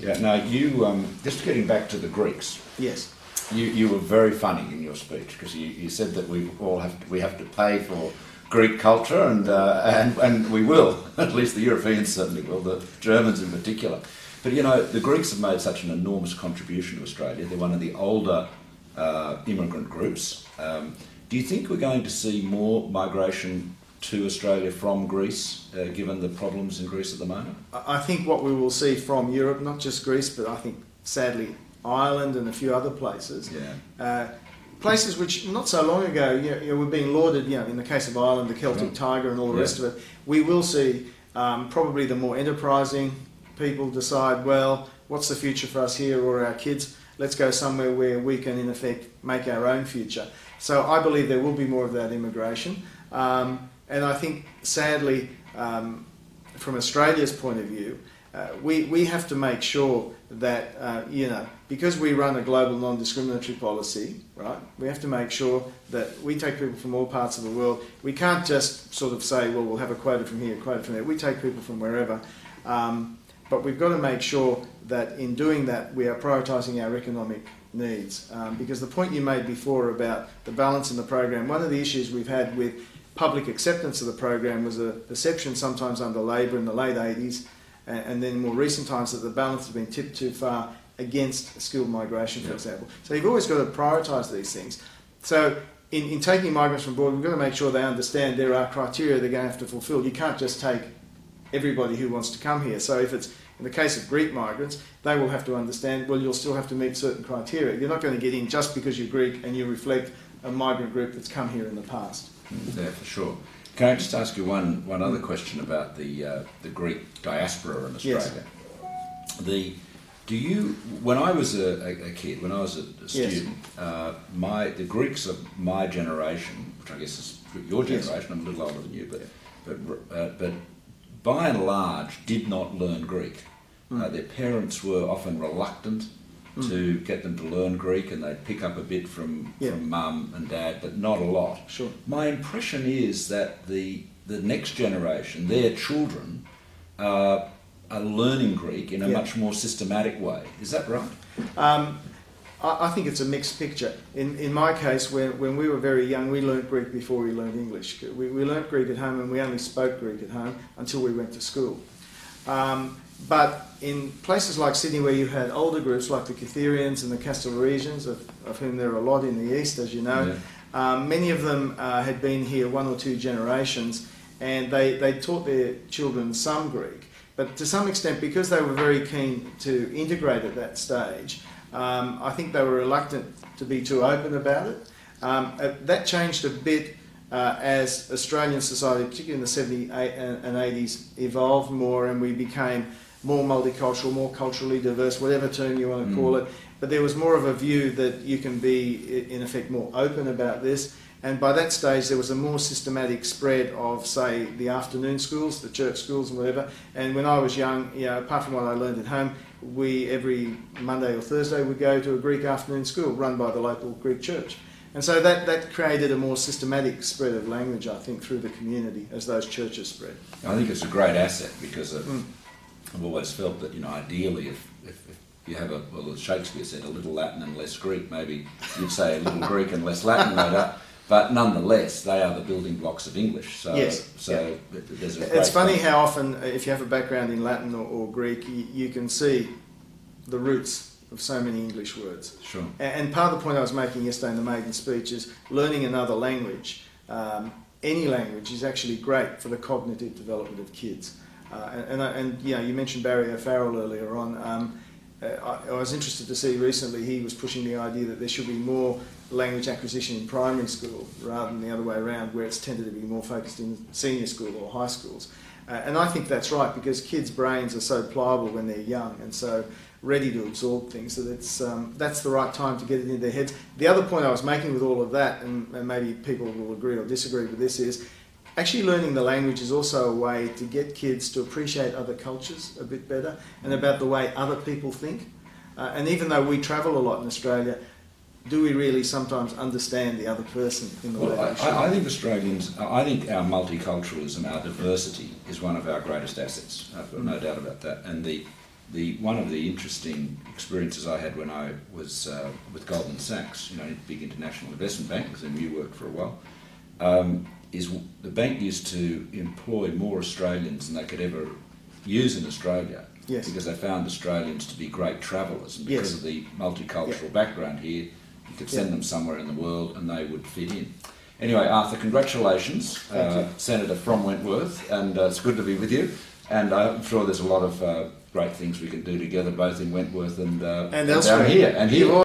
Yeah. Now you just getting back to the Greeks. Yes. You were very funny in your speech because you said that we have to pay for Greek culture and we will. At least the Europeans certainly will. The Germans in particular. But you know, the Greeks have made such an enormous contribution to Australia. They're one of the older immigrant groups. Do you think we're going to see more migration to Australia from Greece, given the problems in Greece at the moment? I think what we will see from Europe, not just Greece, but I think sadly Ireland and a few other places, places which not so long ago were being lauded, in the case of Ireland, the Celtic Tiger and all the rest of it. We will see probably the more enterprising people decide, well, what's the future for us here or our kids? Let's go somewhere where we can, in effect, make our own future. So I believe there will be more of that immigration. And I think, sadly, from Australia's point of view, we have to make sure that, because we run a global non-discriminatory policy, right, we have to make sure that we take people from all parts of the world. We can't just sort of say, well, we'll have a quota from here, a quota from there. We take people from wherever. But we've got to make sure that in doing that, we are prioritising our economic needs. Because the point you made before about the balance in the program, one of the issues we've had with public acceptance of the program was a perception sometimes under Labor in the late 80s, and then in more recent times that the balance has been tipped too far against skilled migration, for example. So you've always got to prioritise these things. So in taking migrants from abroad, we've got to make sure they understand there are criteria they're going to have to fulfil. You can't just take everybody who wants to come here. So if it's in the case of Greek migrants, they will have to understand, well, you'll still have to meet certain criteria. You're not going to get in just because you're Greek and you reflect a migrant group that's come here in the past. Yeah, for sure. Can I just ask you one other question about the Greek diaspora in Australia? Yes. When I was a kid, when I was a student, the Greeks of my generation, which I guess is your generation, I'm a little older than you, but by and large did not learn Greek. Their parents were often reluctant to get them to learn Greek, and they'd pick up a bit from mum and dad, but not a lot. Sure. My impression is that the next generation, their children, are learning Greek in a much more systematic way. Is that right? I think it's a mixed picture. In my case, when we were very young, we learnt Greek before we learnt English. We learnt Greek at home, and we only spoke Greek at home until we went to school. But in places like Sydney, where you had older groups like the Cytherians and the Castelresians, of whom there are a lot in the east, as you know, many of them had been here 1 or 2 generations, and they taught their children some Greek. But to some extent, because they were very keen to integrate at that stage, I think they were reluctant to be too open about it. That changed a bit as Australian society, particularly in the 70s and 80s, evolved more, and we became more multicultural, more culturally diverse, whatever term you want to call it. But there was more of a view that you can be, in effect, more open about this. And by that stage, there was a more systematic spread of, say, the afternoon schools, the church schools and whatever. And when I was young, apart from what I learned at home, we, every Monday or Thursday, would go to a Greek afternoon school run by the local Greek church. And so that created a more systematic spread of language, I think, through the community as those churches spread. I think it's a great asset because I've always felt that, ideally, if you have as Shakespeare said, a little Latin and less Greek, maybe you'd say a little Greek and less Latin, no doubt. But nonetheless, they are the building blocks of English. So, there's a it's funny how often, if you have a background in Latin or Greek, you can see the roots of so many English words. Sure. And part of the point I was making yesterday in the maiden speech is learning another language, any language, is actually great for the cognitive development of kids. You mentioned Barry O'Farrell earlier on. I was interested to see recently he was pushing the idea that there should be more language acquisition in primary school rather than the other way around, where it's tended to be more focused in senior school or high schools. And I think that's right, because kids' brains are so pliable when they're young and so ready to absorb things, that that's the right time to get it into their heads. The other point I was making with all of that, and maybe people will agree or disagree with this, is actually learning the language is also a way to get kids to appreciate other cultures a bit better and about the way other people think. And even though we travel a lot in Australia, do we really sometimes understand the other person in the way they should? I think I think our multiculturalism, our diversity, is one of our greatest assets. I've got no doubt about that. And one of the interesting experiences I had when I was with Goldman Sachs, big international investment bank, because you worked for a while, is the bank used to employ more Australians than they could ever use in Australia. Yes. Because they found Australians to be great travellers, and because of the multicultural background here, you could send them somewhere in the world and they would fit in. Anyway, Arthur, congratulations, Senator from Wentworth, and it's good to be with you. And I'm sure there's a lot of great things we can do together, both in Wentworth and down here. And here.